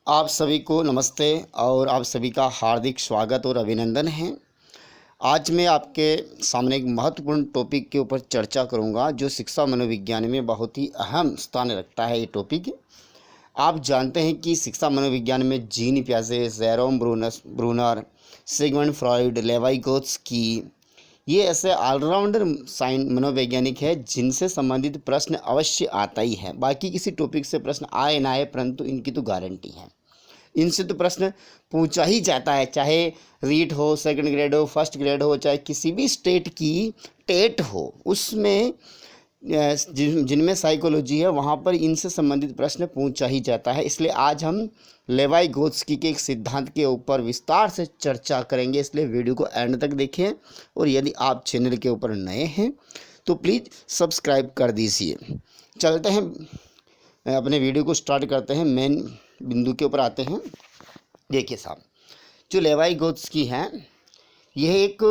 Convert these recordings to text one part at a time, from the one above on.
आप सभी को नमस्ते और आप सभी का हार्दिक स्वागत और अभिनंदन है। आज मैं आपके सामने एक महत्वपूर्ण टॉपिक के ऊपर चर्चा करूंगा जो शिक्षा मनोविज्ञान में बहुत ही अहम स्थान रखता है। ये टॉपिक आप जानते हैं कि शिक्षा मनोविज्ञान में जीन पियाजे, Jerome Bruner, Sigmund Freud, Lev Vygotsky ये ऐसे ऑलराउंडर मनोवैज्ञानिक है जिनसे संबंधित प्रश्न अवश्य आता ही है। बाकी किसी टॉपिक से प्रश्न आए ना आए, परंतु इनकी तो गारंटी है। इनसे तो प्रश्न पूछा ही जाता है, चाहे रीट हो, सेकंड ग्रेड हो, फर्स्ट ग्रेड हो, चाहे किसी भी स्टेट की टेट हो, उसमें जिनमें साइकोलॉजी है वहाँ पर इनसे संबंधित प्रश्न पूछा ही जाता है। इसलिए आज हम लेवाइगोत्स्की के एक सिद्धांत के ऊपर विस्तार से चर्चा करेंगे, इसलिए वीडियो को एंड तक देखें। और यदि आप चैनल के ऊपर नए हैं तो प्लीज़ सब्सक्राइब कर दीजिए। चलते हैं, अपने वीडियो को स्टार्ट करते हैं, मेन बिंदु के ऊपर आते हैं। देखिए साहब, जो लेवाइगोत्स्की हैं यह एक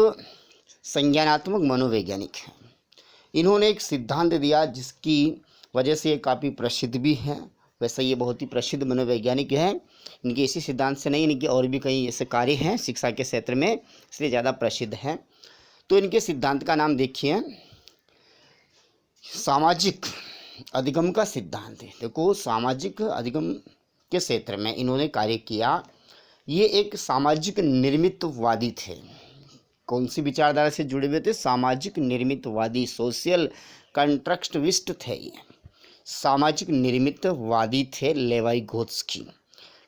संज्ञानात्मक मनोवैज्ञानिक है। इन्होंने एक सिद्धांत दिया जिसकी वजह से ये काफ़ी प्रसिद्ध भी हैं। वैसे ये बहुत ही प्रसिद्ध मनोवैज्ञानिक हैं। इनके इसी सिद्धांत से नहीं, इनके और भी कई ऐसे कार्य हैं शिक्षा के क्षेत्र में, इसलिए ज़्यादा प्रसिद्ध हैं। तो इनके सिद्धांत का नाम देखिए, सामाजिक अधिगम का सिद्धांत है। देखो, सामाजिक अधिगम के क्षेत्र में इन्होंने कार्य किया। ये एक सामाजिक निर्मितवादी थे। कौन सी विचारधारा से जुड़े हुए थे? सामाजिक निर्मितवादी, सोशल कंस्ट्रक्टिविस्ट थे। ये सामाजिक निर्मितवादी थे लेवाइगोत्स्की,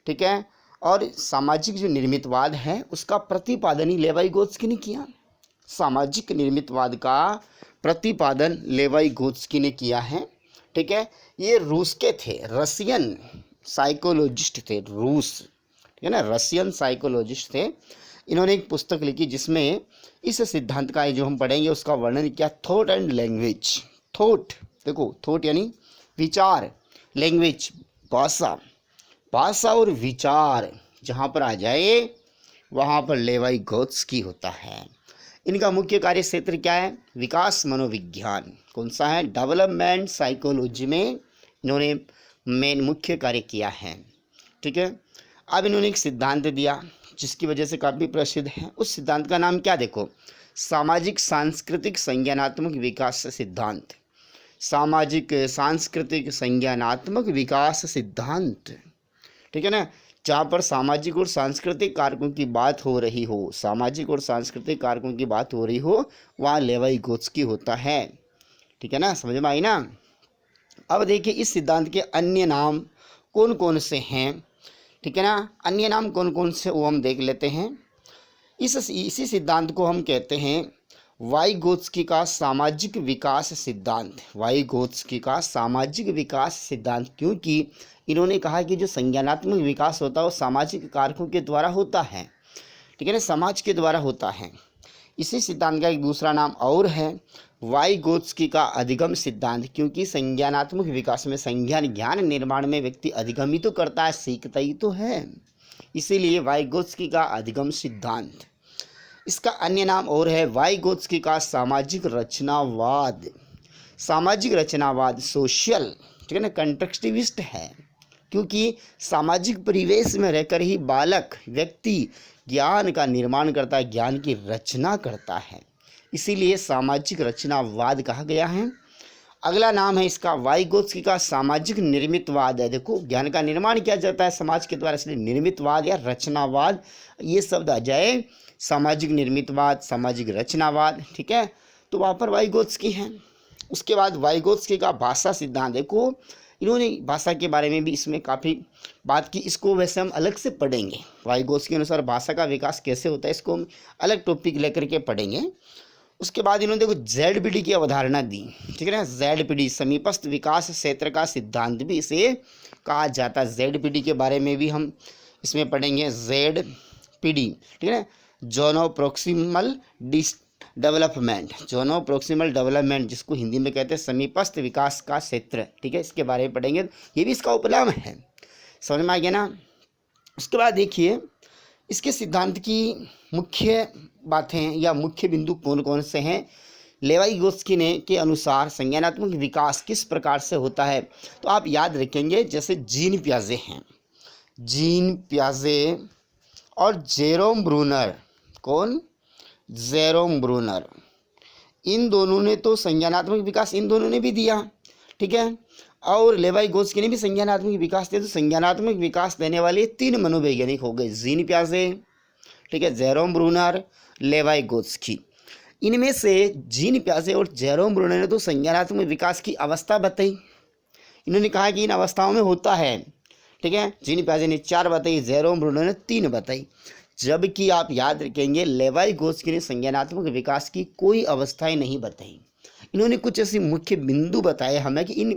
ठीक है। और सामाजिक जो निर्मितवाद है उसका प्रतिपादन ही लेवाइगोत्स्की ने किया। सामाजिक निर्मितवाद का प्रतिपादन लेवाइगोत्स्की ने किया है, ठीक है। ये रूस के थे, रशियन साइकोलॉजिस्ट थे, रूस, ठीक है ना, रशियन साइकोलॉजिस्ट थे। इन्होंने एक पुस्तक लिखी जिसमें इस सिद्धांत का जो हम पढ़ेंगे उसका वर्णन किया, थॉट एंड लैंग्वेज। थॉट, देखो थॉट यानी विचार, लैंग्वेज भाषा, भाषा और विचार जहाँ पर आ जाए वहाँ पर लेवाइगोत्स्की होता है। इनका मुख्य कार्य क्षेत्र क्या है? विकास मनोविज्ञान। कौन सा है? डेवलपमेंट साइकोलॉजी में इन्होंने मेन मुख्य कार्य किया है, ठीक है। अब इन्होंने एक सिद्धांत दिया जिसकी वजह से काफ़ी प्रसिद्ध है। उस सिद्धांत का नाम क्या? देखो, सामाजिक सांस्कृतिक संज्ञानात्मक विकास सिद्धांत। सामाजिक सांस्कृतिक संज्ञानात्मक विकास सिद्धांत, ठीक है ना। जहाँ पर सामाजिक और सांस्कृतिक कारकों की बात हो रही हो, सामाजिक और सांस्कृतिक कारकों की बात हो रही हो, वहाँ लेवाइगोत्स्की होता है, ठीक है ना। समझ में आई ना। अब देखिए, इस सिद्धांत के अन्य नाम कौन कौन से हैं, ठीक है ना। अन्य नाम कौन कौन से वो हम देख लेते हैं। इसी सिद्धांत को हम कहते हैं वाइगोत्स्की का सामाजिक विकास सिद्धांत। वाइगोत्स्की का सामाजिक विकास सिद्धांत, क्योंकि इन्होंने कहा कि जो संज्ञानात्मक विकास होता है वो सामाजिक कारकों के द्वारा होता है, ठीक है ना, समाज के द्वारा होता है। इसी सिद्धांत का एक दूसरा नाम और है वाइगोत्स्की का अधिगम सिद्धांत, क्योंकि संज्ञानात्मक विकास में संज्ञान ज्ञान निर्माण में व्यक्ति अधिगम ही तो करता है, सीखता ही तो है, इसीलिए वाइगोत्स्की का अधिगम सिद्धांत। इसका अन्य नाम और है वाइगोत्स्की का सामाजिक रचनावाद। सामाजिक रचनावाद सोशल, ठीक है ना, कंटेक्स्टिविस्ट है, क्योंकि सामाजिक परिवेश में रहकर ही बालक व्यक्ति ज्ञान का निर्माण करता है, ज्ञान की रचना करता है, इसीलिए सामाजिक रचनावाद कहा गया है। अगला नाम है इसका वाइगोत्स्की का सामाजिक निर्मितवाद है। देखो, ज्ञान का निर्माण किया जाता है समाज के द्वारा, इसलिए निर्मितवाद या रचनावाद ये शब्द आ जाए, सामाजिक निर्मितवाद, सामाजिक रचनावाद, ठीक है। तो वहाँ पर वाइगोत्स्की हैं। उसके बाद वाइगोत्स्की का भाषा सिद्धांत। देखो, इन्होंने भाषा के बारे में भी इसमें काफ़ी बात की, इसको वैसे हम अलग से पढ़ेंगे। वाइगोत्स्की के अनुसार भाषा का विकास कैसे होता है इसको हम अलग टॉपिक लेकर के पढ़ेंगे। उसके बाद इन्होंने देखो ZPD की अवधारणा दी, ठीक है ना। ZPD समीपस्थ विकास क्षेत्र का सिद्धांत भी इसे कहा जाता है। ZPD के बारे में भी हम इसमें पढ़ेंगे। ZPD, ठीक है ना, जोनो प्रोक्सिमल डेवलपमेंट, जोनो प्रोक्सिमल डेवलपमेंट, जिसको हिंदी में कहते हैं समीपस्थ विकास का क्षेत्र, ठीक है। इसके बारे में पढ़ेंगे, ये भी इसका उपनाम है। समझ में आ गया ना। उसके बाद देखिए, इसके सिद्धांत की मुख्य बातें या मुख्य बिंदु कौन कौन से हैं। लेवाइगोत्स्की ने के अनुसार संज्ञानात्मक विकास किस प्रकार से होता है, तो आप याद रखेंगे जैसे जीन पियाजे हैं, जीन पियाजे और जेरोम ब्रूनर। कौन? Jerome Bruner. इन दोनों ने तो संज्ञानात्मक विकास इन दोनों ने भी दिया, ठीक है। और लेवाइगोत्स्की ने भी संज्ञानात्मक विकास दिया। तो संज्ञानात्मक विकास देने वाले 3 मनोवैज्ञानिक हो गए, जीन पियाजे, ठीक है, जेरोम ब्रूनर, लेवाइगोत्स्की। इनमें से जीन पियाजे और जेरोम ब्रूनर ने तो संज्ञानात्मक विकास की अवस्था बताई। इन्होंने कहा कि इन अवस्थाओं में होता है, ठीक है। जीन पियाजे ने 4 बताई, जेरोम ब्रूनर ने 3 बताई। जबकि आप याद रखेंगे लेवाइगोत्स्की ने संज्ञानात्मक विकास की कोई अवस्थाएं नहीं बताई। इन्होंने कुछ ऐसे मुख्य बिंदु बताए हमें कि इन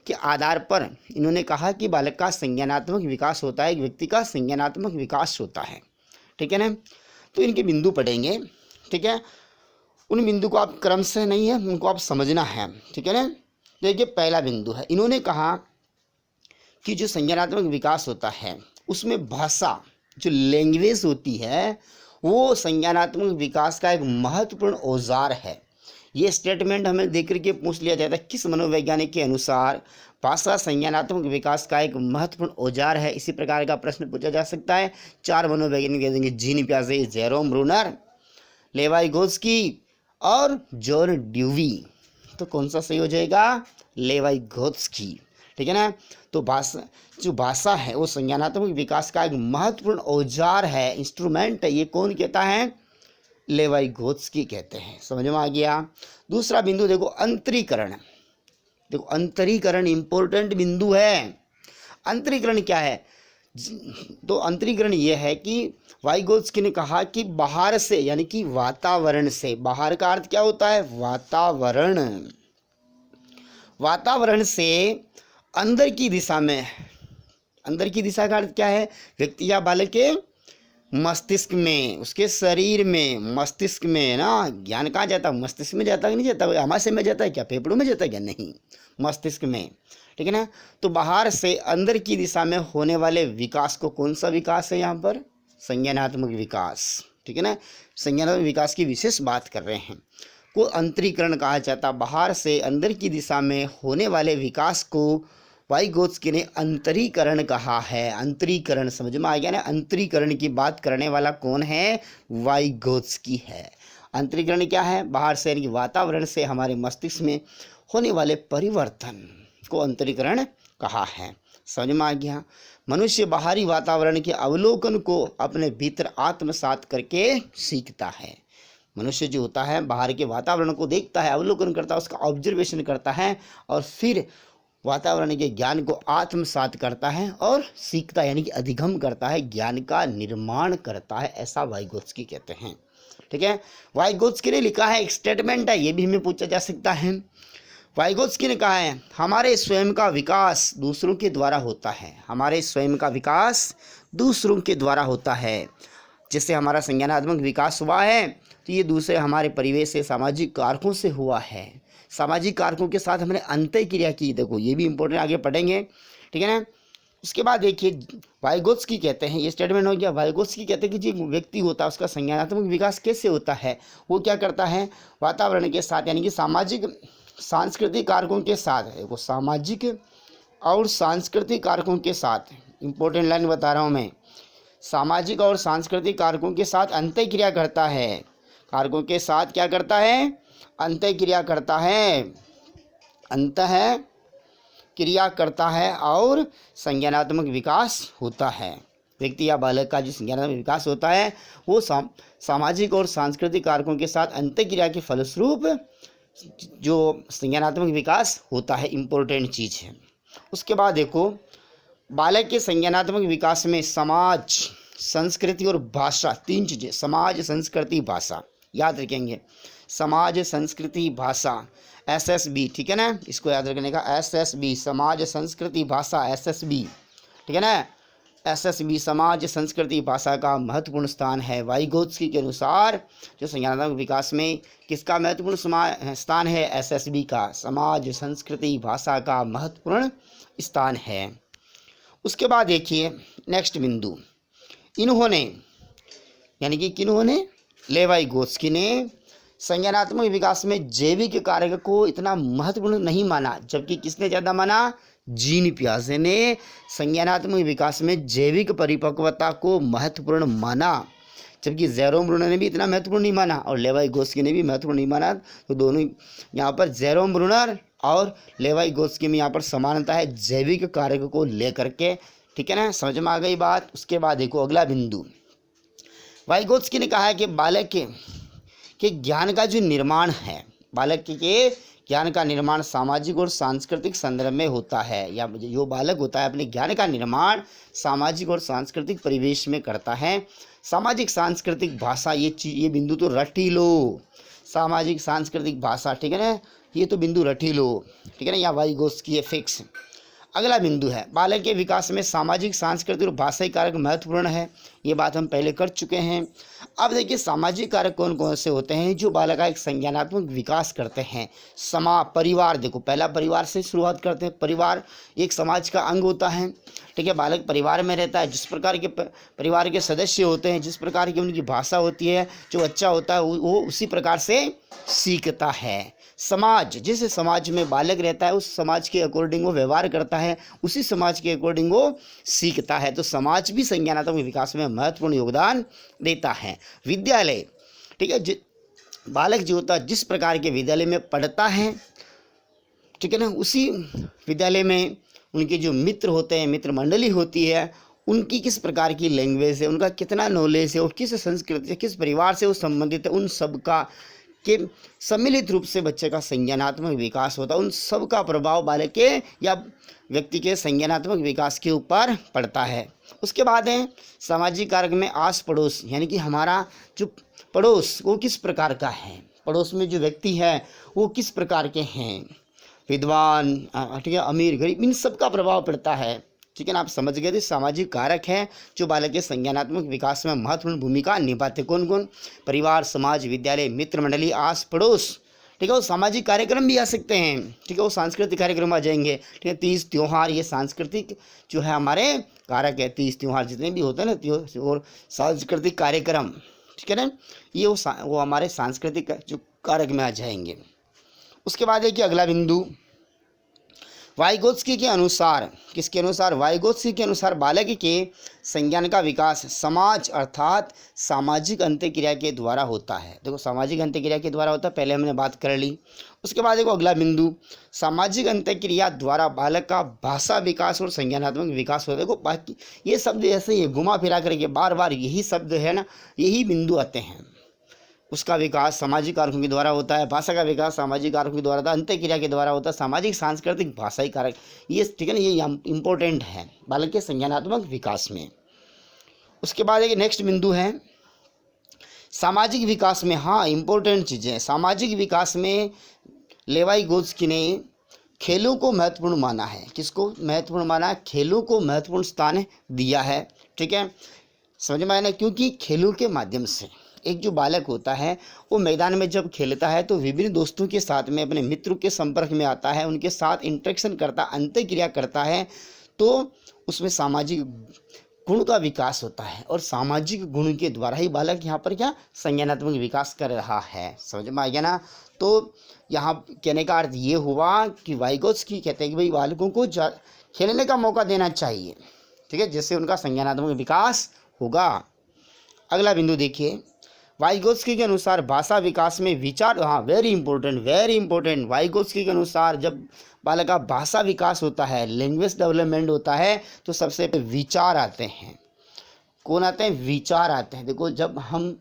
के आधार पर इन्होंने कहा कि बालक का संज्ञानात्मक विकास होता है, एक व्यक्ति का संज्ञानात्मक विकास होता है, ठीक है ना। तो इनके बिंदु पढ़ेंगे, ठीक है। उन बिंदु को आप क्रम से नहीं है, उनको आप समझना है, ठीक है ना। देखिए पहला बिंदु है, इन्होंने कहा कि जो संज्ञानात्मक विकास होता है उसमें भाषा, जो लैंग्वेज होती है, वो संज्ञानात्मक विकास का एक महत्वपूर्ण औजार है। ये स्टेटमेंट हमें देख करके पूछ लिया जाता है, किस मनोवैज्ञानिक के अनुसार भाषा संज्ञानात्मक विकास का एक महत्वपूर्ण औजार है। इसी प्रकार का प्रश्न पूछा जा सकता है। 4 मनोवैज्ञानिक दे देंगे, जीन पियाजे, जेरोम ब्रूनर, लेवाइगोत्स्की और जॉन ड्यूवी। तो कौन सा सही हो जाएगा? लेवाइगोत्स्की, ठीक है ना। तो भाषा है वो संज्ञानात्मक विकास का एक महत्वपूर्ण औजार है, इंस्ट्रूमेंट है। ये कौन कहता है? लेवाइगोत्स्की कहते हैं। समझ में आ गया। दूसरा बिंदु देखो, अंतरीकरण। देखो अंतरीकरण इंपॉर्टेंट बिंदु है। अंतरीकरण क्या है? तो अंतरीकरण यह है कि वाइगोत्स्की ने कहा कि बाहर से, यानी कि वातावरण से, बाहर का अर्थ क्या होता है? वातावरण। वातावरण से अंदर की दिशा में, अंदर की दिशा का अर्थ क्या है? व्यक्ति या बालक के मस्तिष्क में, उसके शरीर में, मस्तिष्क में ना। ज्ञान कहाँ जाता है? मस्तिष्क में जाता है कि नहीं जाता? आमाशय में जाता है क्या? फेफड़ों में जाता है क्या? नहीं, मस्तिष्क में, ठीक है ना। तो बाहर से अंदर की दिशा में होने वाले विकास को कौन सा विकास है यहाँ पर? संज्ञानात्मक विकास, ठीक है ना। संज्ञानात्मक विकास की विशेष बात कर रहे हैं, को अंतरीकरण कहा जाता। बाहर से अंदर की दिशा में होने वाले विकास को वाइगोत्स्की ने अंतरीकरण कहा है। अंतरीकरण समझ में आ गया ना। अंतरीकरण की बात करने वाला कौन है? वाइगोत्स्की है। अंतरीकरण क्या है? बाहर से, यानी वातावरण से हमारे मस्तिष्क में होने वाले परिवर्तन को अंतरीकरण कहा है। समझ में आ गया। मनुष्य बाहरी वातावरण के अवलोकन को अपने भीतर आत्मसात करके सीखता है। मनुष्य जो होता है बाहर के वातावरण को देखता है, अवलोकन करता है, उसका ऑब्जर्वेशन करता है और फिर वातावरण के ज्ञान को आत्मसात करता है और सीखता है, यानी कि अधिगम करता है, ज्ञान का निर्माण करता है। ऐसा वाइगोत्स्की कहते हैं, ठीक है। वाइगोत्स्की ने लिखा है, एक स्टेटमेंट है, ये भी हमें पूछा जा सकता है। वाइगोत्स्की ने कहा है, हमारे स्वयं का विकास दूसरों के द्वारा होता है। हमारे स्वयं का विकास दूसरों के द्वारा होता है। जिससे हमारा संज्ञानात्मक विकास हुआ है तो ये दूसरे हमारे परिवेश से, सामाजिक कारकों से हुआ है। सामाजिक कारकों के साथ हमने अंतःक्रिया की। देखो ये भी इंपॉर्टेंट, आगे पढ़ेंगे, ठीक है ना। उसके बाद देखिए वाइगोत्स्की कहते हैं, ये स्टेटमेंट हो गया। वाइगोत्स्की कहते हैं कि जो व्यक्ति होता है उसका संज्ञानात्मक विकास कैसे होता है? वो क्या करता है? वातावरण के साथ, यानी कि सामाजिक सांस्कृतिक कारकों के साथ, देखो सामाजिक और सांस्कृतिक कारकों के साथ, इंपॉर्टेंट लाइन बता रहा हूँ मैं, सामाजिक और सांस्कृतिक कारकों के साथ अंतःक्रिया करता है। कारकों के साथ क्या करता है? अंतःक्रिया करता है, अंतःक्रिया करता है और संज्ञानात्मक विकास होता है। व्यक्ति या बालक का जो संज्ञानात्मक विकास होता है वो सामाजिक और सांस्कृतिक कारकों के साथ अंतःक्रिया के फलस्वरूप जो संज्ञानात्मक विकास होता है, इम्पोर्टेंट चीज़ है। उसके बाद देखो बालक के संज्ञानात्मक विकास में समाज, संस्कृति और भाषा, 3 चीज़ें, समाज, संस्कृति, भाषा, याद रखेंगे। समाज, संस्कृति, भाषा, SSB, ठीक है ना। इसको याद रखने का, SSB, समाज, संस्कृति, भाषा, SSB, ठीक है ना। SSB समाज, संस्कृति, भाषा का महत्वपूर्ण स्थान है। वाइगोत्स्की के अनुसार जो संज्ञानात्मक विकास में किसका महत्वपूर्ण स्थान है? SSB का, समाज, संस्कृति, भाषा का महत्वपूर्ण स्थान है। उसके बाद देखिए नेक्स्ट बिंदु, इन्होंने, यानी कि किन्होंने? लेवाइगोत्स्की ने संज्ञानात्मक विकास में जैविक कारक को इतना महत्वपूर्ण नहीं माना, जबकि किसने ज़्यादा माना? जीन पियाजे ने संज्ञानात्मक विकास में जैविक परिपक्वता को महत्वपूर्ण माना, जबकि जेरोम ब्रूनर ने भी इतना महत्वपूर्ण नहीं माना और लेवाइगोस्की ने भी महत्वपूर्ण नहीं माना। तो दोनों यहाँ पर जेरोम ब्रूनर और लेवाइगोस्की में यहाँ पर समानता है जैविक कारक को लेकर के। ठीक है ना, समझ में आ गई बात। उसके बाद देखो अगला बिंदु, वाइगोत्स्की ने कहा है कि बालक के ज्ञान का जो निर्माण है, बालक के ज्ञान का निर्माण सामाजिक और सांस्कृतिक संदर्भ में होता है, या जो बालक होता है अपने ज्ञान का निर्माण सामाजिक और सांस्कृतिक परिवेश में करता है। सामाजिक सांस्कृतिक भाषा, ये बिंदु तो रट ही लो, सामाजिक सांस्कृतिक भाषा, ठीक है ना, ये तो बिंदु रट ही लो, ठीक है ना, यहाँ वाइगोत्स्की फिक्स। अगला बिंदु है बालक के विकास में सामाजिक सांस्कृतिक और भाषाई कारक महत्वपूर्ण है, ये बात हम पहले कर चुके हैं। अब देखिए सामाजिक कारक कौन कौन से होते हैं जो बालक का एक संज्ञानात्मक विकास करते हैं। परिवार, देखो पहला परिवार से शुरुआत करते हैं। परिवार एक समाज का अंग होता है, ठीक है, बालक परिवार में रहता है, जिस प्रकार के परिवार के सदस्य होते हैं, जिस प्रकार की उनकी भाषा होती है, जो अच्छा होता है वो उसी प्रकार से सीखता है। समाज, जिस समाज में बालक रहता है उस समाज के अकॉर्डिंग वो व्यवहार करता है, उसी समाज के अकॉर्डिंग वो सीखता है। तो समाज भी संज्ञानात्मक विकास में महत्वपूर्ण योगदान देता है। विद्यालय, ठीक है, बालक जो होता है जिस प्रकार के विद्यालय में पढ़ता है, ठीक है ना, उसी विद्यालय में उनके जो मित्र होते हैं, मित्र मंडली होती है, उनकी किस प्रकार की लैंग्वेज है, उनका कितना नॉलेज है और किस संस्कृति से, किस परिवार से वो संबंधित है, उन सब का के सम्मिलित रूप से बच्चे का संज्ञानात्मक विकास होता है। उन सब का प्रभाव बालक के या व्यक्ति के संज्ञानात्मक विकास के ऊपर पड़ता है। उसके बाद है सामाजिक कारक में आस पड़ोस, यानी कि हमारा जो पड़ोस वो किस प्रकार का है, पड़ोस में जो व्यक्ति है वो किस प्रकार के हैं, विद्वान, ठीक है, अमीर, गरीब, इन सब का प्रभाव पड़ता है। ठीक है ना, आप समझ गए थे। सामाजिक कारक हैं जो बालक के संज्ञानात्मक विकास में महत्वपूर्ण भूमिका निभाते। कौन कौन? परिवार, समाज, विद्यालय, मित्र मंडली, आस पड़ोस, ठीक है। वो सामाजिक कार्यक्रम भी आ सकते हैं, ठीक है, वो सांस्कृतिक कार्यक्रम आ जाएंगे, ठीक है। तीज त्योहार, ये सांस्कृतिक जो है हमारे कारक है। तीज त्योहार जितने भी होते हैं ना, और सांस्कृतिक कार्यक्रम, ठीक है ना, ये वो हमारे सांस्कृतिक जो कारक में आ जाएंगे। उसके बाद है कि अगला बिंदु, वाइगोत्स्की के अनुसार, किसके अनुसार? वाइगोत्स्की के अनुसार बालक के संज्ञान का विकास समाज अर्थात सामाजिक अंत्यक्रिया के द्वारा होता है। देखो सामाजिक अंत्यक्रिया के द्वारा होता है, पहले हमने बात कर ली। उसके बाद देखो अगला बिंदु, सामाजिक अंत्यक्रिया द्वारा बालक का भाषा विकास और संज्ञानात्मक विकास होता है। देखो बाकी ये शब्द ऐसे ही घुमा फिरा करके बार बार यही शब्द है ना, यही बिंदु आते हैं। उसका विकास सामाजिक कारकों के द्वारा होता है, भाषा का विकास सामाजिक कारकों के द्वारा होता है, अंत्यक्रिया के द्वारा होता है, सामाजिक सांस्कृतिक भाषाई कारक, ये ठीक है ना, ये इम्पोर्टेंट है बालक के संज्ञानात्मक विकास में। उसके बाद एक नेक्स्ट बिंदु है सामाजिक विकास में, हाँ इम्पोर्टेंट चीज़ें। सामाजिक विकास में लेवाइगोत्स्की ने खेलों को महत्वपूर्ण माना है। किसको महत्वपूर्ण माना है? खेलों को महत्वपूर्ण स्थान दिया है, ठीक है, समझ में आया ना। क्योंकि खेलों के माध्यम से एक जो बालक होता है वो मैदान में जब खेलता है तो विभिन्न दोस्तों के साथ में अपने मित्रों के संपर्क में आता है, उनके साथ इंटरेक्शन करता, अंतःक्रिया करता है, तो उसमें सामाजिक गुण का विकास होता है। और सामाजिक गुण के द्वारा ही बालक यहाँ पर क्या संज्ञानात्मक विकास कर रहा है। समझ में आ गया ना। तो यहाँ कहने का अर्थ ये हुआ कि वाइगोत्स्की कहते हैं कि भाई बालकों को खेलने का मौका देना चाहिए, ठीक है, जिससे उनका संज्ञानात्मक विकास होगा। अगला बिंदु देखिए, वाइगोत्स्की के अनुसार भाषा विकास में विचार, हाँ वेरी इंपॉर्टेंट, वाइगोत्स्की के अनुसार जब बालक का भाषा विकास होता है, लैंग्वेज डेवलपमेंट होता है, तो सबसे पहले विचार आते हैं। कौन आते हैं? विचार आते हैं। देखो जब हम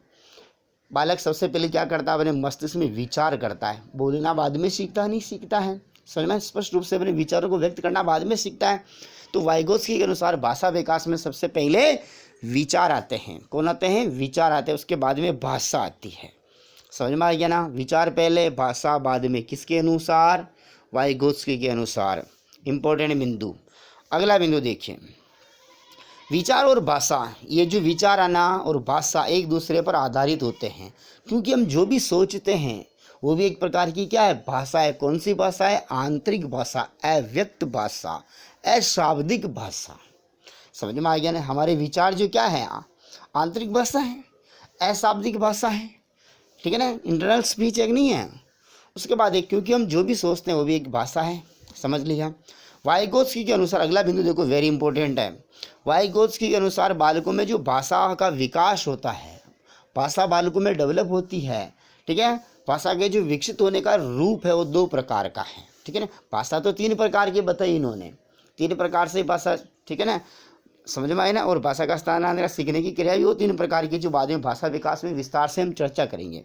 बालक सबसे पहले क्या करता है, अपने मस्तिष्क में विचार करता है। बोलना बाद में सीखता नहीं सीखता है, समझ में, स्पष्ट रूप से अपने विचारों को व्यक्त करना बाद में सीखता है। तो वाइगोत्स्की के अनुसार भाषा विकास में सबसे पहले विचार आते हैं। कौन आते हैं? विचार आते हैं, उसके बाद में भाषा आती है। समझ में आ गया ना। विचार पहले, भाषा बाद में। किसके अनुसार? वाइगोत्स्की के अनुसार। इंपॉर्टेंट बिंदु। अगला बिंदु देखिए, विचार और भाषा, ये जो विचार आना और भाषा एक दूसरे पर आधारित होते हैं, क्योंकि हम जो भी सोचते हैं वो भी एक प्रकार की क्या है? भाषा है। कौन सी भाषा है? आंतरिक भाषा, अव्यक्त भाषा, अशाब्दिक भाषा। समझ में आ गया ना। हमारे विचार जो क्या है? आंतरिक भाषा है, अशाब्दिक भाषा है, ठीक है ना, इंटरनल स्पीच एक नहीं है। उसके बाद एक, क्योंकि हम जो भी सोचते हैं वो भी एक भाषा है, समझ लिया। वाइगोत्स्की के अनुसार, अगला बिंदु देखो वेरी इंपॉर्टेंट है, वाइगोत्स्की के अनुसार बालकों में जो भाषा का विकास होता है, भाषा बालकों में डेवलप होती है, ठीक है, भाषा के जो विकसित होने का रूप है वो 2 प्रकार का है, ठीक है ना। भाषा तो 3 प्रकार की बताई इन्होंने, 3 प्रकार से भाषा, ठीक है ना, समझ में आए ना। और भाषा का स्थानांतरण सीखने की क्रिया भी वो 3 प्रकार की, जो बाद में भाषा विकास में विस्तार से हम चर्चा करेंगे।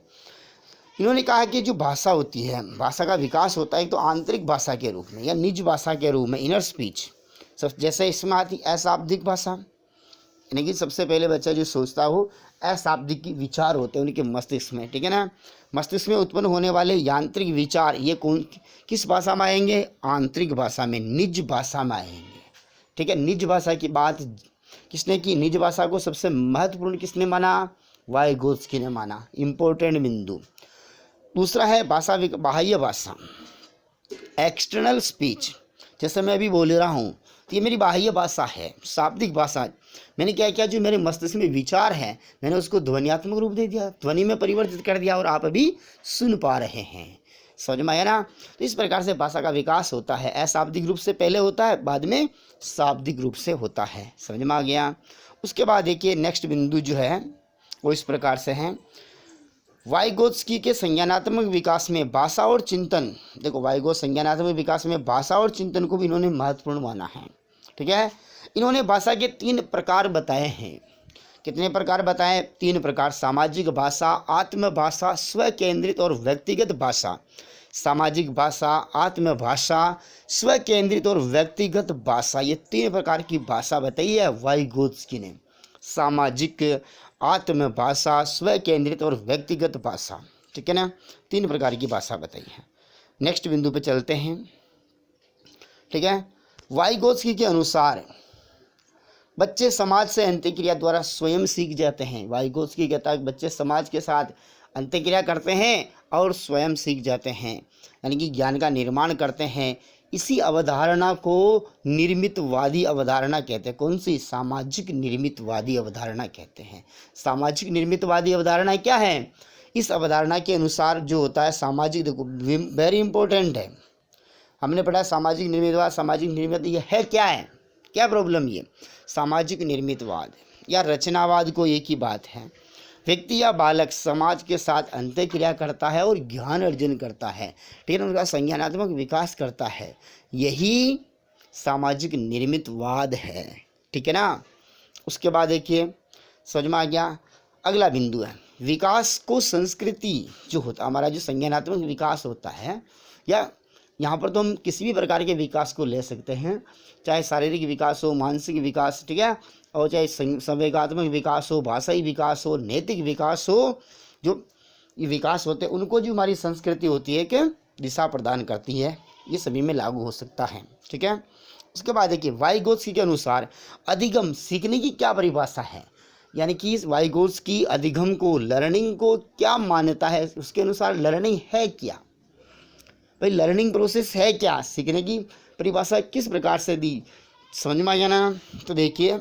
इन्होंने कहा कि जो भाषा होती है, भाषा का विकास होता है तो आंतरिक भाषा के रूप में या निज भाषा के रूप में, इनर स्पीच, सब जैसे इसमें आती अशाब्दिक भाषा, यानी कि सबसे पहले बच्चा जो सोचता हो अशाब्दिक विचार होते हैं उनके मस्तिष्क में, ठीक है ना। मस्तिष्क में उत्पन्न होने वाले यांत्रिक विचार ये किस भाषा में आएंगे? आंतरिक भाषा में, निज भाषा में आएंगे, ठीक है। निज भाषा की बात किसने की? निज भाषा को सबसे महत्वपूर्ण किसने माना? वाइगोत्स्की ने माना। इंपॉर्टेंट बिंदु। दूसरा है भाषा, बाह्य भाषा, एक्सटर्नल स्पीच। जैसे मैं अभी बोल रहा हूँ तो ये मेरी बाह्य भाषा है, शाब्दिक भाषा। मैंने क्या किया, जो मेरे मस्तिष्क में विचार है मैंने उसको ध्वनियात्मक रूप दे दिया, ध्वनि में परिवर्तित कर दिया और आप अभी सुन पा रहे हैं। समझ में आया ना। तो इस प्रकार से भाषा का विकास होता है, अशाब्दिक रूप से पहले होता है, बाद में शाब्दिक रूप से होता है। समझ में आ गया। उसके बाद देखिए नेक्स्ट बिंदु जो है वो इस प्रकार से है, वाइगोत्स्की के संज्ञानात्मक विकास में भाषा और चिंतन। देखो वाइगोत्स्की संज्ञानात्मक विकास में भाषा और चिंतन को भी इन्होंने महत्वपूर्ण माना है, ठीक है। इन्होंने भाषा के 3 प्रकार बताए हैं। कितने प्रकार बताए? 3 प्रकार। सामाजिक भाषा, आत्म भाषा, स्व केंद्रित और व्यक्तिगत भाषा। सामाजिक भाषा, आत्म भाषा, स्व केंद्रित और व्यक्तिगत भाषा, ये 3 प्रकार की भाषा बताई है वाइगोत्स्की ने। सामाजिक, आत्म भाषा, स्व केंद्रित और व्यक्तिगत भाषा, ठीक है ना। 3 प्रकार की भाषा बताई है। नेक्स्ट बिंदु पे चलते हैं, ठीक है। वाइगोत्स्की के अनुसार बच्चे समाज से अंत्यक्रिया द्वारा स्वयं सीख जाते हैं। वाइगोत्स्की कहता है बच्चे समाज के साथ अंत्यक्रिया करते हैं और स्वयं सीख जाते हैं, यानी कि ज्ञान का निर्माण करते हैं। इसी अवधारणा को निर्मितवादी अवधारणा कहते हैं। कौन सी? सामाजिक निर्मितवादी अवधारणा कहते हैं। सामाजिक निर्मितवादी अवधारणा क्या है? इस अवधारणा के अनुसार जो होता है सामाजिक, देखो वेरी इंपॉर्टेंट है, हमने पढ़ा सामाजिक निर्मितवाद। सामाजिक निर्मित ये है क्या है, क्या प्रॉब्लम? ये सामाजिक निर्मितवाद या रचनावाद को एक ही बात है। व्यक्ति या बालक समाज के साथ अंत्यक्रिया करता है और ज्ञान अर्जन करता है, ठीक है, उनका संज्ञानात्मक विकास करता है, यही सामाजिक निर्मितवाद है, ठीक है ना। उसके बाद देखिए समझ में आ गया। अगला बिंदु है विकास को संस्कृति जो होता है, हमारा जो संज्ञानात्मक विकास होता है, या यहाँ पर तो हम किसी भी प्रकार के विकास को ले सकते हैं, चाहे शारीरिक विकास हो, मानसिक विकास, ठीक है, और चाहे संवेगात्मक विकास हो, भाषाई विकास हो, नैतिक विकास हो, जो ये विकास होते हैं उनको जो हमारी संस्कृति होती है कि दिशा प्रदान करती है, ये सभी में लागू हो सकता है, ठीक है। उसके बाद देखिए वाइगोत्स्की के अनुसार अधिगम सीखने की क्या परिभाषा है, यानी कि वाइगोत्स्की अधिगम को, लर्निंग को क्या मान्यता है, उसके अनुसार लर्निंग है क्या भाई, लर्निंग प्रोसेस है क्या, सीखने की परिभाषा किस प्रकार से दी, समझ में आ गया ना। तो देखिए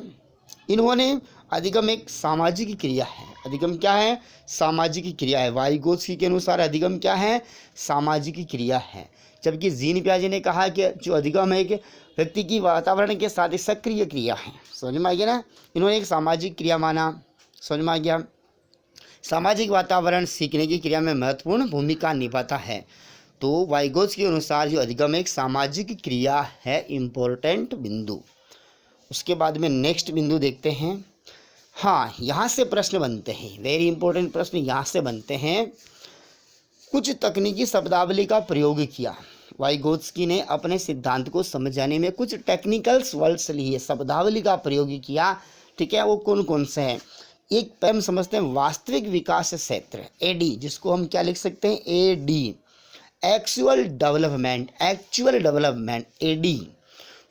इन्होंने अधिगम एक सामाजिक क्रिया है। अधिगम क्या है? सामाजिक क्रिया है। वाइगोत्स्की के अनुसार अधिगम क्या है? सामाजिक क्रिया है। जबकि जीन पियाजे ने कहा कि जो अधिगम है कि व्यक्ति की वातावरण के साथ एक सक्रिय क्रिया है। समझ में आ गया ना। इन्होंने एक सामाजिक क्रिया माना, समझ में आ गया। सामाजिक वातावरण सीखने की क्रिया में महत्वपूर्ण भूमिका निभाता है। तो वाइगोत्स्की के अनुसार जो अधिगम एक सामाजिक क्रिया है, इम्पोर्टेंट बिंदु। उसके बाद में नेक्स्ट बिंदु देखते हैं। हाँ, यहाँ से प्रश्न बनते हैं, वेरी इंपॉर्टेंट प्रश्न यहाँ से बनते हैं। कुछ तकनीकी शब्दावली का प्रयोग किया। वाइगोत्स्की ने अपने सिद्धांत को समझाने में कुछ टेक्निकल्स वर्ड्स लिए, शब्दावली का प्रयोग किया, ठीक है। वो कौन कौन से हैं? एक पे हम समझते हैं वास्तविक विकास क्षेत्र, एडी, जिसको हम क्या लिख सकते हैं? AD, actual development, actual development, AD.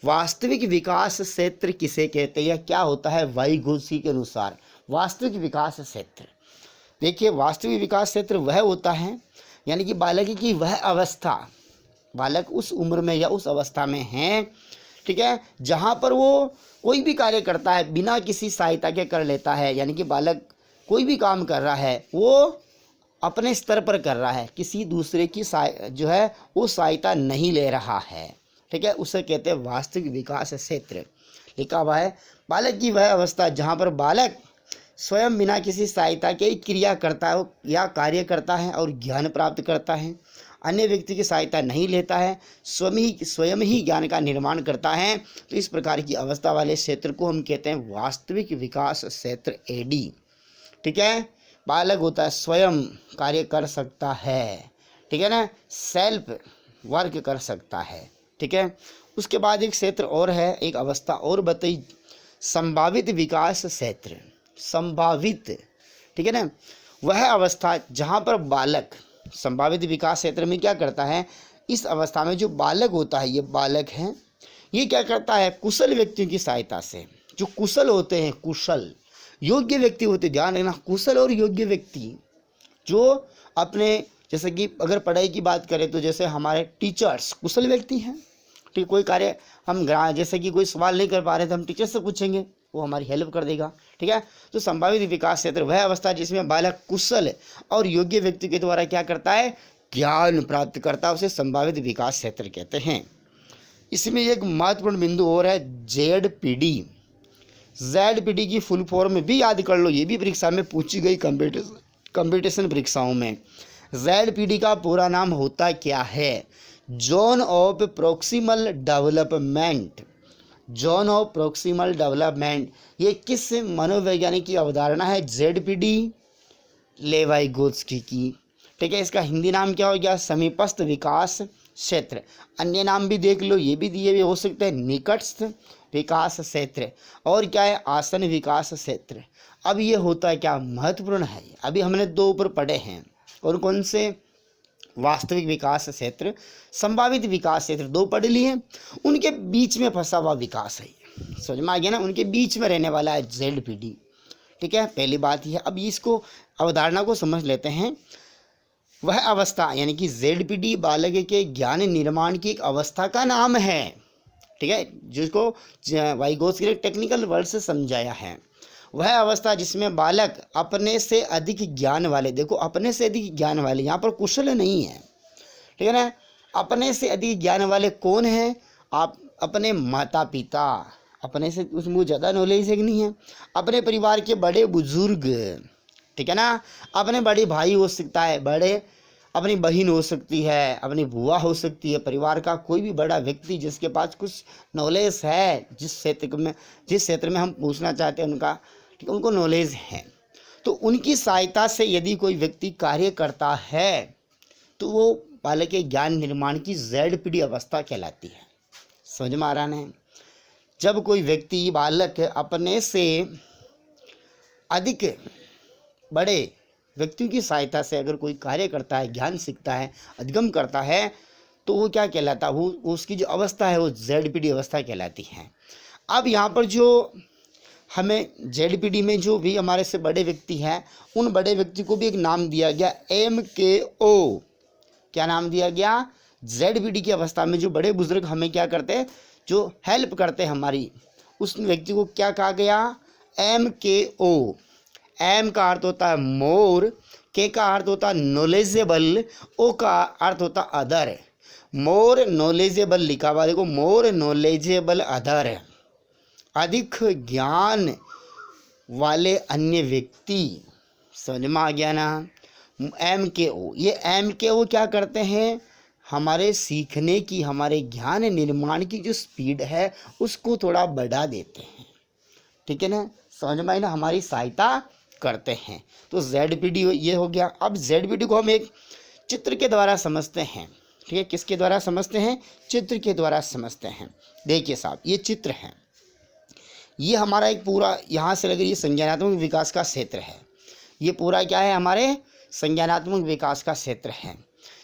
वास्तविक विकास क्षेत्र किसे कहते हैं, क्या होता है वाइगोत्स्की के अनुसार वास्तविक विकास क्षेत्र? देखिए वास्तविक विकास क्षेत्र वह होता है, यानी कि बालक की वह अवस्था, बालक उस उम्र में या उस अवस्था में है, ठीक है, जहाँ पर वो कोई भी कार्य करता है बिना किसी सहायता के कर लेता है। यानी कि बालक कोई भी काम कर रहा है वो अपने स्तर पर कर रहा है, किसी दूसरे की जो है वो सहायता नहीं ले रहा है। ठीक है, उसे कहते हैं वास्तविक विकास क्षेत्र। लिखा हुआ है बालक की वह अवस्था जहाँ पर बालक स्वयं बिना किसी सहायता के क्रिया करता है या कार्य करता है और ज्ञान प्राप्त करता है, अन्य व्यक्ति की सहायता नहीं लेता है, स्वयं ही ज्ञान का निर्माण करता है। तो इस प्रकार की अवस्था वाले क्षेत्र को हम कहते हैं वास्तविक विकास क्षेत्र AD। ठीक है, बालक होता है स्वयं कार्य कर सकता है, ठीक है ना, सेल्फ वर्क कर सकता है। ठीक है, उसके बाद एक क्षेत्र और है, एक अवस्था और बताई, संभावित विकास क्षेत्र। संभावित, ठीक है ना, वह अवस्था जहाँ पर बालक संभावित विकास क्षेत्र में क्या करता है, इस अवस्था में जो बालक होता है, ये बालक है, ये क्या करता है, कुशल व्यक्तियों की सहायता से, जो कुशल होते हैं, कुशल योग्य व्यक्ति होते, ध्यान रखना, कुशल और योग्य व्यक्ति जो अपने, जैसे कि अगर पढ़ाई की बात करें तो जैसे हमारे टीचर्स कुशल व्यक्ति हैं। ठीक, कोई कार्य हम जैसे कि कोई सवाल नहीं कर पा रहे तो हम टीचर से पूछेंगे, वो हमारी हेल्प कर देगा। ठीक है, तो संभावित विकास क्षेत्र वह अवस्था जिसमें बालक कुशल और योग्य व्यक्ति के द्वारा क्या करता है, ज्ञान प्राप्त करता है, उसे संभावित विकास क्षेत्र कहते हैं। इसमें एक महत्वपूर्ण बिंदु और है ZPD। ZPD की फुल फॉर्म भी याद कर लो, ये भी परीक्षा में पूछी गई कंपटीशन परीक्षाओं में। ZPD का पूरा नाम होता क्या है, zone of proximal development. Zone of proximal development, ये किस मनोवैज्ञानिक की अवधारणा है, ZPD लेवाइगोत्स्की की। ठीक है, इसका हिंदी नाम क्या हो गया, समीपस्थ विकास क्षेत्र। अन्य नाम भी देख लो, ये भी दिए हुए हो सकते हैं, निकटस्थ विकास क्षेत्र और क्या है, आसन विकास क्षेत्र। अब ये होता है क्या, महत्वपूर्ण है। अभी हमने 2 ऊपर पढ़े हैं, और कौन से, वास्तविक विकास क्षेत्र, संभावित विकास क्षेत्र 2 पढ़ लिए, उनके बीच में फंसा हुआ विकास है, समझ में आ गया ना, उनके बीच में रहने वाला है ZPD। ठीक है, पहली बात यह। अब इसको अवधारणा को समझ लेते हैं। वह अवस्था यानी कि ZPD बालक के ज्ञान निर्माण की एक अवस्था का नाम है। ठीक है, जिसको वाइगोत्स्की ने टेक्निकल वर्ड से समझाया है। वह अवस्था जिसमें बालक अपने से अधिक ज्ञान वाले, देखो अपने से अधिक ज्ञान वाले, यहाँ पर कुशल नहीं है, ठीक है ना, अपने से अधिक ज्ञान वाले कौन हैं, आप अपने माता पिता, अपने से उसमें ज़्यादा नॉलेज है कि नहीं है, अपने परिवार के बड़े बुजुर्ग, ठीक है ना, अपने बड़े भाई हो सकता है, अपनी बहन हो सकती है, अपनी बुआ हो सकती है, परिवार का कोई भी बड़ा व्यक्ति जिसके पास कुछ नॉलेज है, जिस क्षेत्र में हम पूछना चाहते हैं उनका, ठीक, उनको नॉलेज है, तो उनकी सहायता से यदि कोई व्यक्ति कार्य करता है तो वो बालक के ज्ञान निर्माण की ZPD अवस्था कहलाती है। समझ में आ रहा है, जब कोई व्यक्ति बालक अपने से अधिक बड़े व्यक्तियों की सहायता से अगर कोई कार्य करता है, ज्ञान सीखता है, अधिगम करता है, तो वो क्या कहलाता है, वो उसकी जो अवस्था है वो ZPD अवस्था कहलाती है। अब यहाँ पर जो हमें ZPD में जो भी हमारे से बड़े व्यक्ति हैं, उन बड़े व्यक्ति को भी एक नाम दिया गया MKO। क्या नाम दिया गया, ZPD की अवस्था में जो बड़े बुजुर्ग हमें क्या करते हैं, जो हेल्प करते हैं हमारी, उस व्यक्ति को क्या कहा गया, MKO। M का अर्थ होता है मोर, K का अर्थ होता है नॉलेजेबल, O का अर्थ होता है अदर। मोर नॉलेजेबल लिखा हुआ, देखो मोर नॉलेजेबल अदर, अधिक ज्ञान वाले अन्य व्यक्ति। समझ में आ गया ना, MKO। ये MKO क्या करते हैं, हमारे सीखने की, हमारे ज्ञान निर्माण की जो स्पीड है उसको थोड़ा बढ़ा देते हैं। ठीक है ना, समझ में आई ना, हमारी सहायता करते हैं। तो ZPD ये हो गया। अब ZPD को हम एक चित्र के द्वारा समझते हैं। ठीक है, किसके द्वारा समझते हैं, चित्र के द्वारा समझते हैं। देखिए साहब, ये चित्र है, ये हमारा एक पूरा यहाँ से लगे, ये संज्ञानात्मक विकास का क्षेत्र है। ये पूरा क्या है, हमारे संज्ञानात्मक विकास का क्षेत्र है।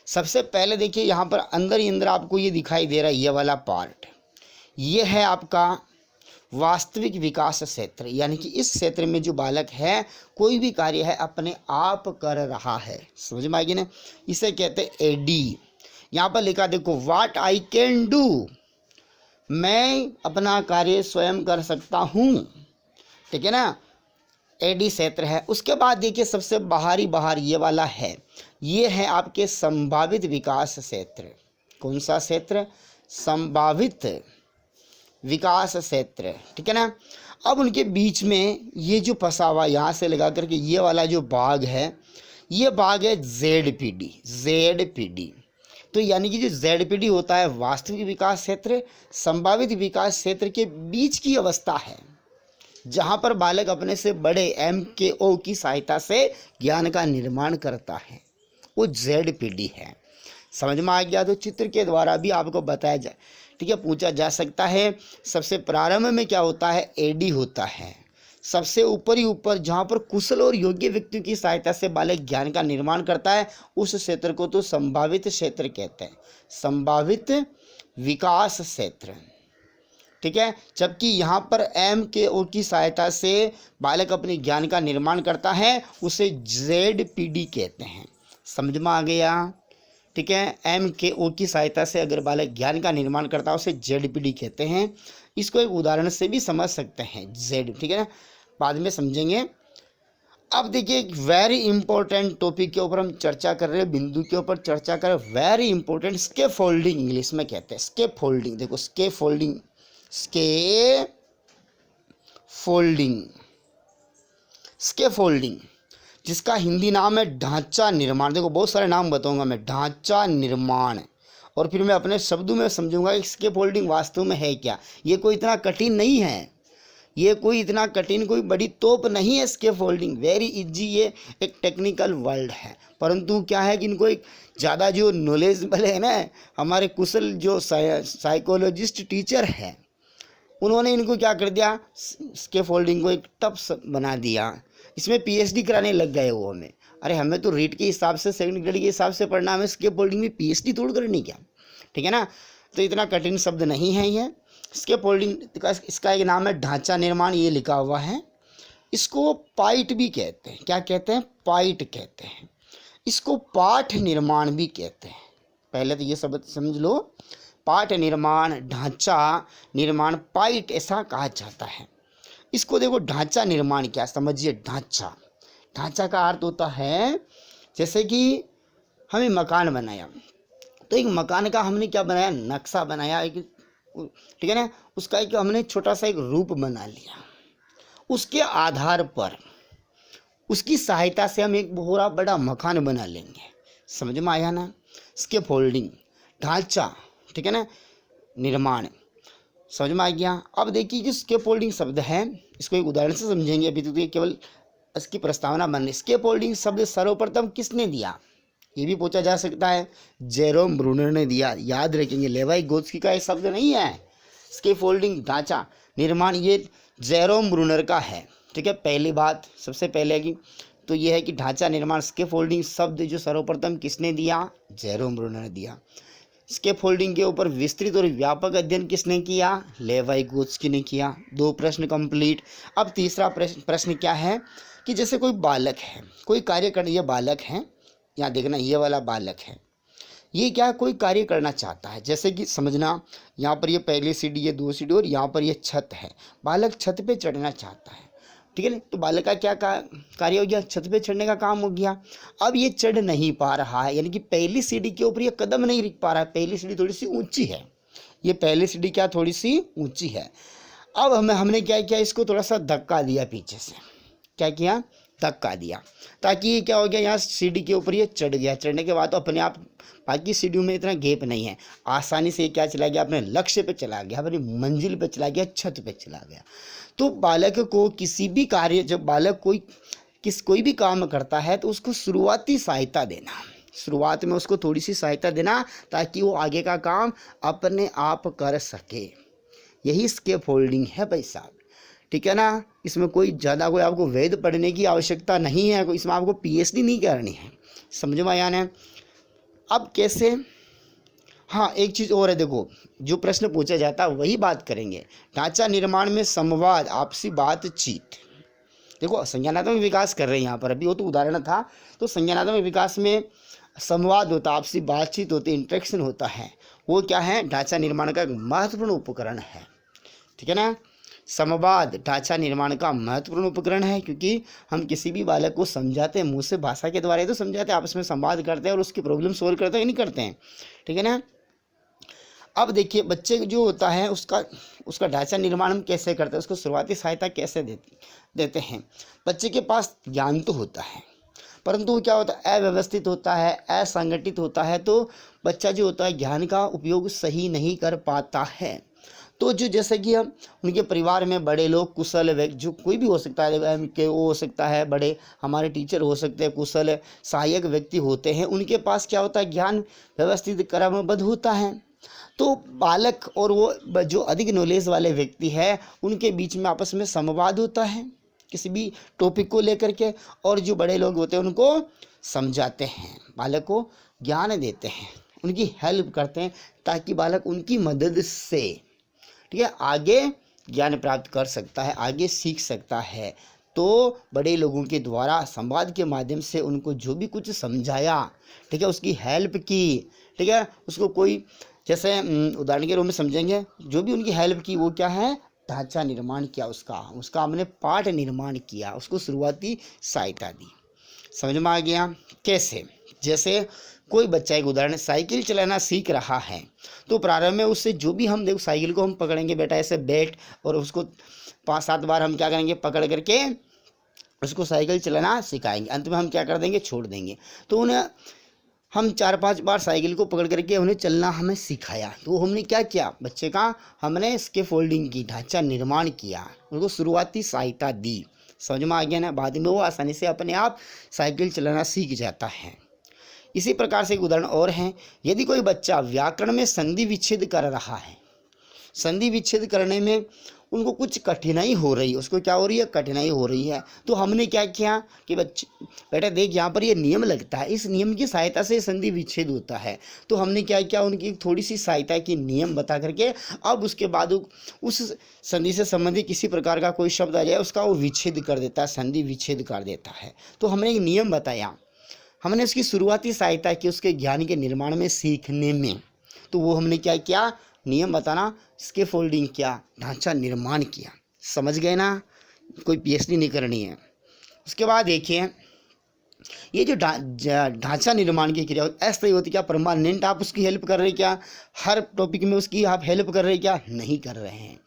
सबसे पहले देखिए यहाँ पर अंदर ही अंदर आपको ये दिखाई दे रहा है, ये वाला पार्ट, ये है आपका वास्तविक विकास क्षेत्र। यानी कि इस क्षेत्र में जो बालक है कोई भी कार्य है अपने आप कर रहा है। समझ में आएगी ना, इसे कहते हैं AD। यहाँ पर लिखा देखो, व्हाट आई कैन डू, मैं अपना कार्य स्वयं कर सकता हूँ। ठीक है ना, AD क्षेत्र है। उसके बाद देखिए सबसे बाहर ये वाला है, ये है आपके संभावित विकास क्षेत्र। कौन सा क्षेत्र, संभावित विकास क्षेत्र, ठीक है ना। अब उनके बीच में ये जो फंसा हुआ, यहाँ से लगा करके ये वाला जो भाग है, ये भाग है जेडपीडी। तो यानी कि जो जेडपीडी होता है वास्तविक विकास क्षेत्र, संभावित विकास क्षेत्र के बीच की अवस्था है, जहाँ पर बालक अपने से बड़े MKO की सहायता से ज्ञान का निर्माण करता है, वो जेडपीडी है। समझ में आ गया। तो चित्र के द्वारा भी आपको बताया जाए, ठीक है, पूछा जा सकता है। सबसे प्रारंभ में क्या होता है, एडी होता है, सबसे ऊपर ही ऊपर, जहाँ पर कुशल और योग्य व्यक्तियों की सहायता से बालक ज्ञान का निर्माण करता है, उस क्षेत्र को तो संभावित क्षेत्र कहते हैं, संभावित विकास क्षेत्र, ठीक है। जबकि यहाँ पर MKO की सहायता से बालक अपने ज्ञान का निर्माण करता है, उसे जेडपीडी कहते हैं। समझ में आ गया, ठीक है। MKO की सहायता से अगर बालक ज्ञान का निर्माण करता है, उसे जेडपीडी कहते हैं। इसको एक उदाहरण से भी समझ सकते हैं, जेड, ठीक है ना, बाद में समझेंगे। अब देखिए, एक वेरी इंपॉर्टेंट टॉपिक के ऊपर हम चर्चा कर रहे हैं, बिंदु के ऊपर चर्चा कर रहे हैं, very important, scaffolding English में कहते हैं, स्केप फोल्डिंग। देखो, scaffolding, scaffolding, scaffolding, जिसका हिंदी नाम है ढांचा निर्माण। देखो, बहुत सारे नाम बताऊंगा मैं, ढांचा निर्माण, और फिर मैं अपने शब्दों में समझूंगा कि स्केप फोल्डिंग वास्तव में है क्या। ये कोई इतना कठिन नहीं है, ये कोई इतना कठिन, कोई बड़ी तोप नहीं है। स्केप फोल्डिंग वेरी इजी, ये एक टेक्निकल वर्ड है, परंतु क्या है कि इनको एक ज़्यादा जो नॉलेजेबल है ना, हमारे कुशल जो साइकोलॉजिस्ट टीचर है, उन्होंने इनको क्या कर दिया, स्केप फोल्डिंग को एक टफ बना दिया। इसमें PhD कराने लग गए वो हमें। अरे हमें तो रीट के हिसाब से, सेकंड ग्रेड के हिसाब से पढ़ना, हमें स्केप फोल्डिंग में PhD थोड़ी करनी क्या, ठीक है ना। तो इतना कठिन शब्द नहीं है ये स्केप फोल्डिंग। इसका एक नाम है ढांचा निर्माण, ये लिखा हुआ है। इसको पाइट भी कहते हैं, क्या कहते हैं, पाइट कहते हैं। इसको पाठ निर्माण भी कहते हैं। पहले तो ये शब्द समझ लो, पाठ निर्माण, ढांचा निर्माण, पाइट ऐसा कहा जाता है इसको। देखो, ढांचा निर्माण क्या, समझिए। ढांचा, ढांचा का अर्थ होता है, जैसे कि हमें मकान बनाया, तो एक मकान का हमने क्या बनाया, नक्शा बनाया, एक, ठीक है ना, उसका एक हमने छोटा सा एक रूप बना लिया। उसके आधार पर, उसकी सहायता से हम एक पूरा बड़ा मकान बना लेंगे। समझ में आया ना। स्केप फोल्डिंग, ढांचा, ठीक है ना, निर्माण, समझ में आ गया। अब देखिए, जो स्केप फोल्डिंग शब्द है, इसको एक उदाहरण से समझेंगे। अभी तो ये केवल इसकी प्रस्तावना बन रही। स्केप फोल्डिंग शब्द सर्वप्रथम किसने दिया, ये भी पूछा जा सकता है। जेरोम ब्रूनर ने दिया, याद रखेंगे, लेवाई गोत्स्की का एक शब्द नहीं है। स्केप फोल्डिंग, ढांचा निर्माण, ये जेरोम ब्रूनर का है, ठीक है। पहली बात सबसे पहले की तो ये है कि ढांचा निर्माण, स्केप फोल्डिंग शब्द जो सर्वप्रथम किसने दिया, जेरोम ब्रूनर ने दिया। स्केप फोल्डिंग के ऊपर विस्तृत और व्यापक अध्ययन किसने किया, लेवाई गोत्स्की ने किया। 2 प्रश्न कंप्लीट। अब तीसरा प्रश्न क्या है कि जैसे कोई बालक है, कोई कार्य करने, ये बालक है, यहाँ देखना, ये वाला बालक है, ये क्या कोई कार्य करना चाहता है। जैसे कि समझना, यहाँ पर ये पहली सीढ़ी, ये 2 सीढ़ी, और यहाँ पर ये छत है। बालक छत पे चढ़ना चाहता है, ठीक है ना। तो बालक का क्या कार्य हो गया, छत पे चढ़ने का काम हो गया। अब ये चढ़ नहीं पा रहा है, यानी कि पहली सीढ़ी के ऊपर ये कदम नहीं रख पा रहा है। पहली सीढ़ी थोड़ी सी ऊंची है, ये पहली सीढ़ी क्या थोड़ी सी ऊंची है। अब हमने क्या किया, इसको थोड़ा सा धक्का दिया पीछे से, क्या किया, धक्का दिया, ताकि ये क्या हो गया, यहाँ सीढ़ी के ऊपर ये चढ़ गया। चढ़ने के बाद तो अपने आप बाकी सीढ़ियों में इतना गैप नहीं है, आसानी से ये क्या चला गया, अपने लक्ष्य पे चला गया, अपनी मंजिल पे चला गया, छत पे चला गया। तो बालक को किसी भी कार्य, जब बालक कोई भी काम करता है, तो उसको शुरुआती सहायता देना, शुरुआत में उसको थोड़ी सी सहायता देना, ताकि वो आगे का काम अपने आप कर सके। यही स्केप फोल्डिंग है भाई साहब, ठीक है ना। इसमें कोई ज़्यादा कोई आपको वेद पढ़ने की आवश्यकता नहीं है, इसमें आपको PhD नहीं करनी है। समझ में आया ना। अब कैसे, हाँ एक चीज़ और है, देखो जो प्रश्न पूछा जाता है वही बात करेंगे। ढांचा निर्माण में संवाद, आपसी बातचीत। देखो संज्ञानात्मक विकास कर रहे हैं यहाँ पर, अभी वो तो उदाहरण था। तो संज्ञानात्मक विकास में संवाद होता, आपसी बातचीत होती, इंटरेक्शन होता है, वो क्या है, ढांचा निर्माण का एक महत्वपूर्ण उपकरण है, ठीक है ना। संवाद ढांचा निर्माण का महत्वपूर्ण उपकरण है, क्योंकि हम किसी भी बालक को समझाते हैं, मुँह से भाषा के द्वारा तो समझाते हैं, आपस में संवाद करते हैं और उसकी प्रॉब्लम सोल्व करते हैं, नहीं करते हैं, ठीक है ना। अब देखिए बच्चे जो होता है उसका ढांचा निर्माण हम कैसे करते हैं, उसको शुरुआती सहायता कैसे देते हैं। बच्चे के पास ज्ञान तो होता है परंतु क्या होता है, अव्यवस्थित होता है, असंगठित होता है, तो बच्चा जो होता है ज्ञान का उपयोग सही नहीं कर पाता है। तो जो जैसे कि हम उनके परिवार में बड़े लोग कुशल व्यक्ति, जो कोई भी हो सकता है कि वो हो सकता है, बड़े हमारे टीचर हो सकते हैं, कुशल सहायक व्यक्ति होते हैं, उनके पास क्या होता है, ज्ञान व्यवस्थित क्रमबद्ध होता है। तो बालक और वो जो अधिक नॉलेज वाले व्यक्ति है उनके बीच में आपस में संवाद होता है किसी भी टॉपिक को लेकर के, और जो बड़े लोग होते हैं उनको समझाते हैं, बालक को ज्ञान देते हैं, उनकी हेल्प करते हैं ताकि बालक उनकी मदद से, ठीक है, आगे ज्ञान प्राप्त कर सकता है, आगे सीख सकता है। तो बड़े लोगों के द्वारा संवाद के माध्यम से उनको जो भी कुछ समझाया, ठीक है, उसकी हेल्प की, ठीक है, उसको कोई जैसे उदाहरण के रूप में समझेंगे, जो भी उनकी हेल्प की वो क्या है, ढांचा निर्माण किया, उसका हमने पाठ निर्माण किया, उसको शुरुआती सहायता दी। समझ में आ गया कैसे? जैसे कोई बच्चा, एक उदाहरण, साइकिल चलाना सीख रहा है तो प्रारंभ में उससे जो भी हम देखो साइकिल को हम पकड़ेंगे बेटा ऐसे बैठ, और उसको 5-7 बार हम क्या करेंगे, पकड़ करके उसको साइकिल चलाना सिखाएंगे, अंत में हम क्या कर देंगे, छोड़ देंगे। तो उन्हें हम 4-5 बार साइकिल को पकड़ करके उन्हें चलना हमें सिखाया, तो हमने क्या किया, बच्चे का हमने इसके फोल्डिंग की, ढांचा निर्माण किया, उनको शुरुआती सहायता दी। समझ में आ गया ना? बाद में वो आसानी से अपने आप साइकिल चलाना सीख जाता है। इसी प्रकार से एक उदाहरण और है, यदि कोई बच्चा व्याकरण में संधि विच्छेद कर रहा है, संधि विच्छेद करने में उनको कुछ कठिनाई हो रही है, उसको क्या हो रही है, कठिनाई हो रही है, तो हमने क्या किया कि बच्चे बेटा देख यहाँ पर ये नियम लगता है, इस नियम की सहायता से संधि विच्छेद होता है। तो हमने क्या किया, उनकी थोड़ी सी सहायता की, नियम बता करके, अब उसके बाद उस संधि से संबंधित किसी प्रकार का कोई शब्द आ जाए उसका वो विच्छेद कर देता है, संधि विच्छेद कर देता है। तो हमने एक नियम बताया, हमने उसकी शुरुआती सहायता की उसके ज्ञान के निर्माण में, सीखने में। तो वो हमने क्या किया, नियम बताना, इसके फोल्डिंग किया, ढांचा निर्माण किया। समझ गए ना? कोई पीएचडी नहीं करनी है। उसके बाद देखिए ये जो ढांचा निर्माण की क्रिया ऐसे ही होती, क्या परमानेंट आप उसकी हेल्प कर रहे हैं, क्या हर टॉपिक में उसकी आप हेल्प कर रहे हैं, क्या नहीं कर रहे हैं।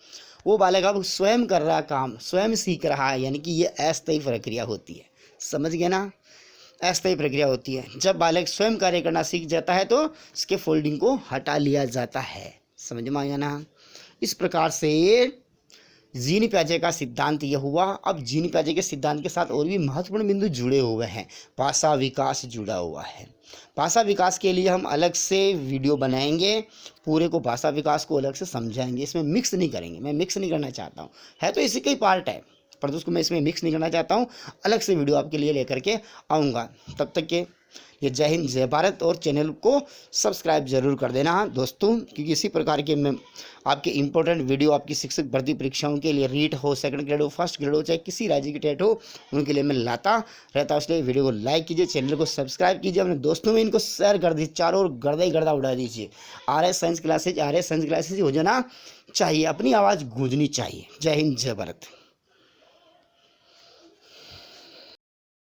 वो बालक अब स्वयं कर रहा काम, स्वयं सीख रहा है, यानी कि ये अस्थायी प्रक्रिया होती है। समझ गए ना? अस्थायी प्रक्रिया होती है। जब बालक स्वयं कार्य करना सीख जाता है तो इसके फोल्डिंग को हटा लिया जाता है। समझ में आया ना? इस प्रकार से जीन पियाजे का सिद्धांत यह हुआ। अब जीन पियाजे के सिद्धांत के साथ और भी महत्वपूर्ण बिंदु जुड़े हुए हैं। भाषा विकास जुड़ा हुआ है। भाषा विकास के लिए हम अलग से वीडियो बनाएंगे, पूरे को भाषा विकास को अलग से समझाएंगे, इसमें मिक्स नहीं करेंगे। मैं मिक्स नहीं करना चाहता हूँ, है तो इसी का ही पार्ट है, पर उसको मैं इसमें मिक्स नहीं करना चाहता हूँ। अलग से वीडियो आपके लिए लेकर के आऊँगा। तब तक के ये जय हिंद जय भारत, और चैनल को सब्सक्राइब जरूर कर देना दोस्तों, क्योंकि इसी प्रकार के मैं आपके इंपॉर्टेंट वीडियो आपकी शिक्षक भर्ती परीक्षाओं के लिए, रीट हो, सेकंड ग्रेड हो, फर्स्ट ग्रेड हो, चाहे किसी राज्य की टेट हो, उनके लिए मैं लाता रहता हूँ। इसलिए वीडियो को लाइक कीजिए, चैनल को सब्सक्राइब कीजिए, अपने दोस्तों में इनको शेयर कर दीजिए, चारों ओर गर्दा ही गर्दा उड़ा दीजिए। आरएस साइंस क्लासेज हो जाना चाहिए, अपनी आवाज़ गूंजनी चाहिए। जय हिंद जय भारत।